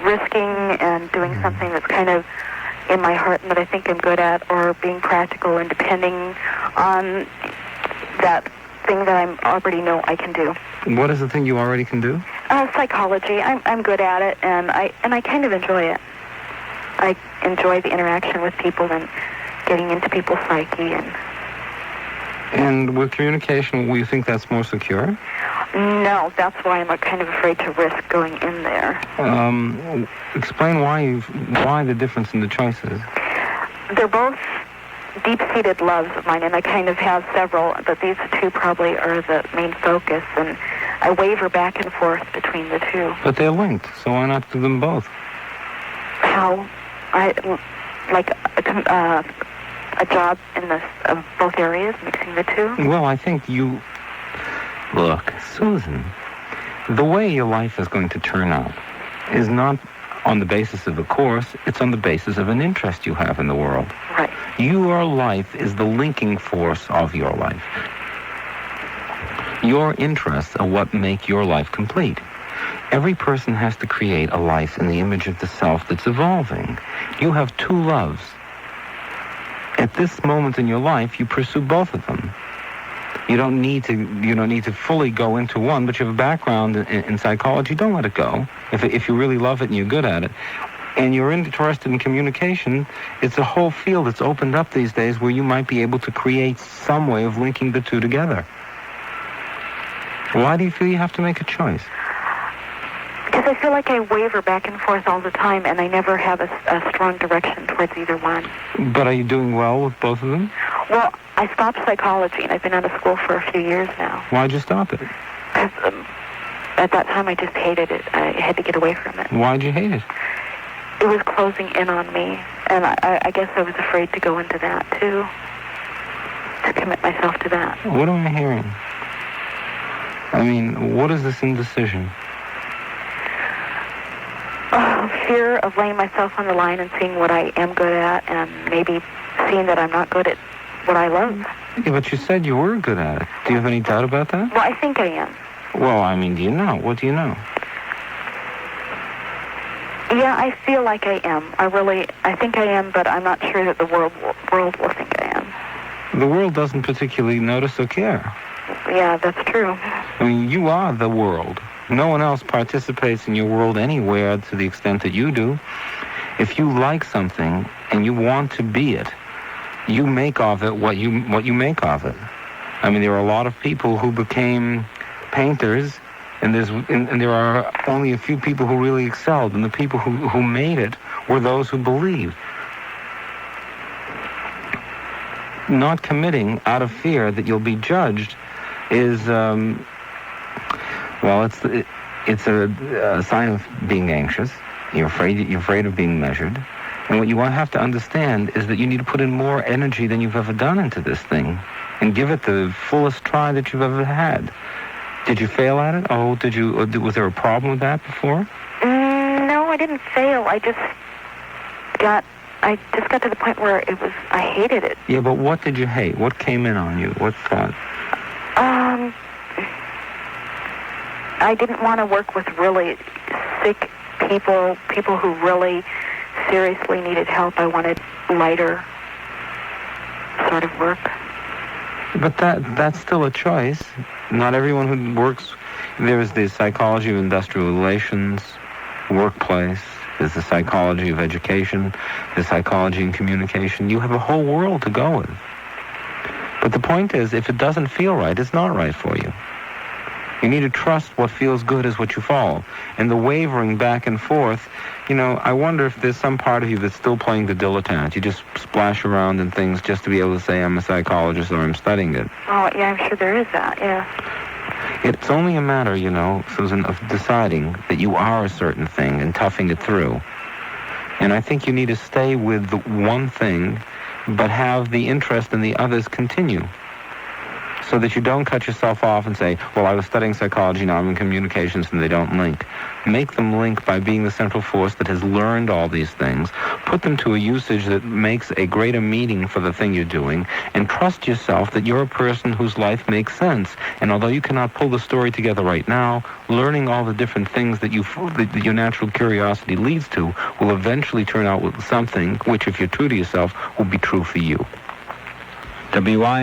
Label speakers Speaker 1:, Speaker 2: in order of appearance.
Speaker 1: risking and doing something that's kind of in my heart and that I think I'm good at, or being practical and depending on that thing that I already know I can do.
Speaker 2: What is the thing you already can do?
Speaker 1: Psychology. I'm good at it, and I kind of enjoy it. I enjoy the interaction with people and getting into people's psyche.
Speaker 2: And with communication, you think that's more secure?
Speaker 1: No, that's why I'm kind of afraid to risk going in there.
Speaker 2: Explain why the difference in the choices.
Speaker 1: They're both deep-seated loves of mine, and I kind of have several, but these two probably are the main focus, and I waver back and forth between the two.
Speaker 2: But they're linked, so why not do them both?
Speaker 1: How? Like a job in both areas, mixing the two?
Speaker 2: Well, I think Look, Susan, the way your life is going to turn out is not on the basis of a course, it's on the basis of an interest you have in the world.
Speaker 1: Right.
Speaker 2: Your life is the linking force of your life. Your interests are what make your life complete. Every person has to create a life in the image of the self that's evolving. You have two loves. At this moment in your life, you pursue both of them. You don't need to fully go into one, but you have a background in psychology. Don't let it go. If you really love it and you're good at it, and you're interested in communication, it's a whole field that's opened up these days where you might be able to create some way of linking the two together. Why do you feel you have to make a choice?
Speaker 1: Because I feel like I waver back and forth all the time, and I never have a strong direction towards either one.
Speaker 2: But are you doing well with both of them?
Speaker 1: Well, I stopped psychology, and I've been out of school for a few years now.
Speaker 2: Why'd you stop it?
Speaker 1: Because at that time I just hated it. I had to get away from it.
Speaker 2: Why'd you hate it?
Speaker 1: It was closing in on me, and I guess I was afraid to go into that, too, to commit myself to that.
Speaker 2: What am I hearing? I mean, what is this indecision?
Speaker 1: Fear of laying myself on the line and seeing what I am good at, and maybe seeing that I'm not good at what I love.
Speaker 2: Yeah, but you said you were good at it. Do you have any doubt about that?
Speaker 1: Well, I think I am.
Speaker 2: Well, I mean, do you know? What do you know?
Speaker 1: Yeah, I feel like I am. I think I am, but I'm not sure that the world will think I am.
Speaker 2: The world doesn't particularly notice or care.
Speaker 1: Yeah, that's true.
Speaker 2: I mean, you are the world. No one else participates in your world anywhere to the extent that you do. If you like something and you want to be it, you make of it what you make of it. I mean, there are a lot of people who became painters, and there are only a few people who really excelled, and the people who made it were those who believed. Not committing out of fear that you'll be judged is, it's a sign of being anxious. You're afraid of being measured. And what you have to understand is that you need to put in more energy than you've ever done into this thing and give it the fullest try that you've ever had. Did you fail at it? Was there a problem with that before?
Speaker 1: No, I didn't fail. I just got to the point where I hated it.
Speaker 2: Yeah, but what did you hate? What came in on you? What thought?
Speaker 1: I didn't want to work with really sick people who really seriously needed help. I wanted lighter sort of work.
Speaker 2: But that's still a choice. Not everyone who works. There's the psychology of industrial relations, workplace. There's the psychology of education, the psychology and communication. You have a whole world to go with. But the point is, if it doesn't feel right, it's not right for you. You need to trust what feels good is what you follow. And the wavering back and forth, I wonder if there's some part of you that's still playing the dilettante. You just splash around in things just to be able to say, I'm a psychologist or I'm studying it.
Speaker 1: Oh, yeah, I'm sure there is that, yeah.
Speaker 2: It's only a matter, Susan, of deciding that you are a certain thing and toughing it through. And I think you need to stay with the one thing, but have the interest in the others continue. so that you don't cut yourself off and say, well, I was studying psychology, now I'm in communications, and they don't link. Make them link by being the central force that has learned all these things. Put them to a usage that makes a greater meaning for the thing you're doing, and trust yourself that you're a person whose life makes sense. And although you cannot pull the story together right now, learning all the different things that your natural curiosity leads to will eventually turn out with something which, if you're true to yourself, will be true for you.
Speaker 3: WI